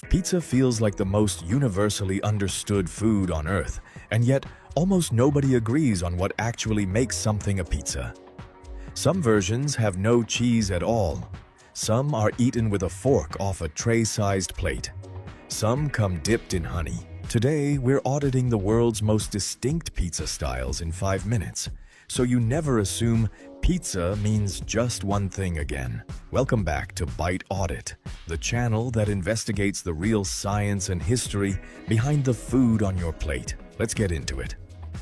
Pizza feels like the most universally understood food on Earth, and yet almost nobody agrees on what actually makes something a pizza. Some versions have no cheese at all. Some are eaten with a fork off a tray-sized plate. Some come dipped in honey. Today, we're auditing the world's most distinct pizza styles in 5 minutes, so you never assume pizza means just one thing again. Welcome back to Bite Audit, the channel that investigates the real science and history behind the food on your plate. Let's get into it.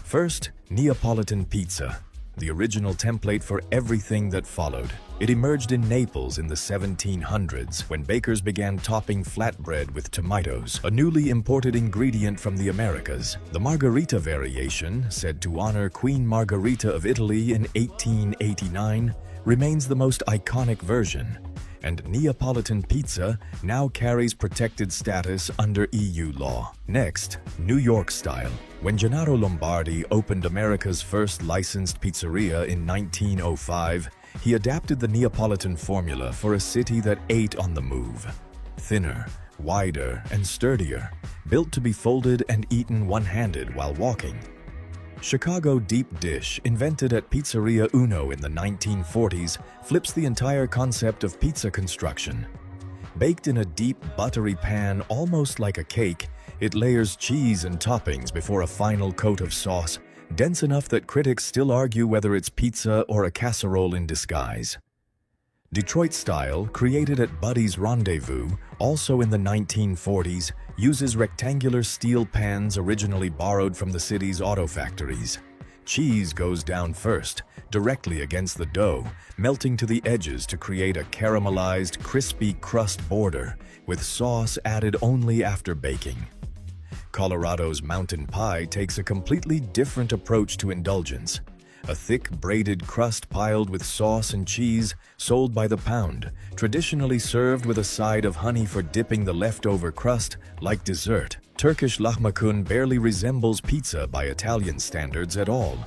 First, Neapolitan pizza, the original template for everything that followed. It emerged in Naples in the 1700s when bakers began topping flatbread with tomatoes, a newly imported ingredient from the Americas. The Margherita variation, said to honor Queen Margherita of Italy in 1889, remains the most iconic version, and Neapolitan pizza now carries protected status under EU law. Next, New York style. When Gennaro Lombardi opened America's first licensed pizzeria in 1905, he adapted the Neapolitan formula for a city that ate on the move. Thinner, wider, and sturdier, built to be folded and eaten one-handed while walking. Chicago deep dish, invented at Pizzeria Uno in the 1940s, flips the entire concept of pizza construction. Baked in a deep, buttery pan almost like a cake, it layers cheese and toppings before a final coat of sauce, dense enough that critics still argue whether it's pizza or a casserole in disguise. Detroit style, created at Buddy's Rendezvous, also in the 1940s, uses rectangular steel pans originally borrowed from the city's auto factories. Cheese goes down first, directly against the dough, melting to the edges to create a caramelized, crispy crust border, with sauce added only after baking. Colorado's mountain pie takes a completely different approach to indulgence. A thick, braided crust piled with sauce and cheese, sold by the pound, traditionally served with a side of honey for dipping the leftover crust like dessert. Turkish lahmacun barely resembles pizza by Italian standards at all.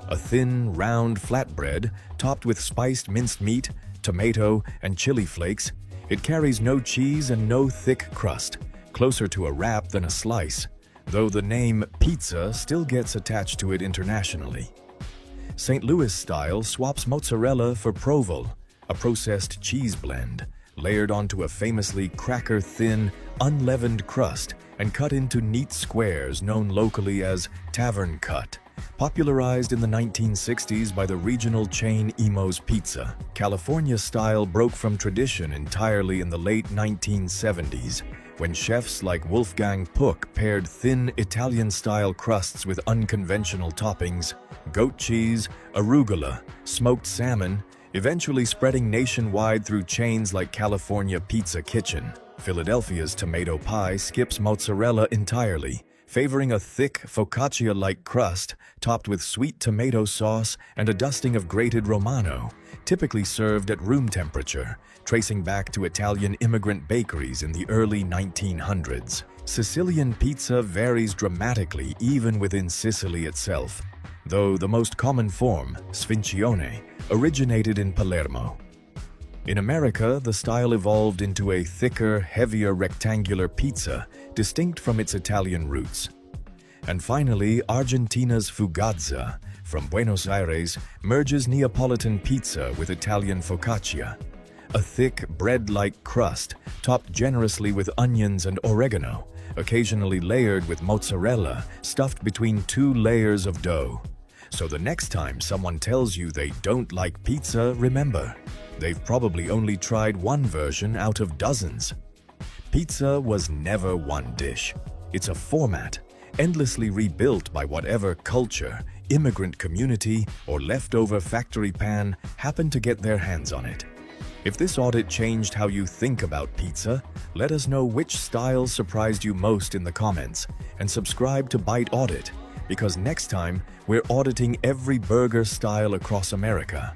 A thin, round flatbread, topped with spiced minced meat, tomato, and chili flakes, it carries no cheese and no thick crust, closer to a wrap than a slice, though the name pizza still gets attached to it internationally. St. Louis style swaps mozzarella for provolone, a processed cheese blend, layered onto a famously cracker-thin, unleavened crust and cut into neat squares known locally as tavern cut. Popularized in the 1960s by the regional chain Imo's Pizza, California style broke from tradition entirely in the late 1970s, when chefs like Wolfgang Puck paired thin Italian-style crusts with unconventional toppings, goat cheese, arugula, smoked salmon, eventually spreading nationwide through chains like California Pizza Kitchen. Philadelphia's tomato pie skips mozzarella entirely, favoring a thick, focaccia-like crust topped with sweet tomato sauce and a dusting of grated Romano, typically served at room temperature, tracing back to Italian immigrant bakeries in the early 1900s. Sicilian pizza varies dramatically even within Sicily itself, though the most common form, sfincione, originated in Palermo. In America, the style evolved into a thicker, heavier rectangular pizza, distinct from its Italian roots. And finally, Argentina's fugazza, from Buenos Aires, merges Neapolitan pizza with Italian focaccia, a thick, bread-like crust topped generously with onions and oregano, occasionally layered with mozzarella, stuffed between 2 layers of dough. So the next time someone tells you they don't like pizza, remember, they've probably only tried one version out of dozens. Pizza was never one dish. It's a format, endlessly rebuilt by whatever culture, immigrant community, or leftover factory pan happened to get their hands on it. If this audit changed how you think about pizza, let us know which styles surprised you most in the comments, and subscribe to Bite Audit, because next time we're auditing every burger style across America.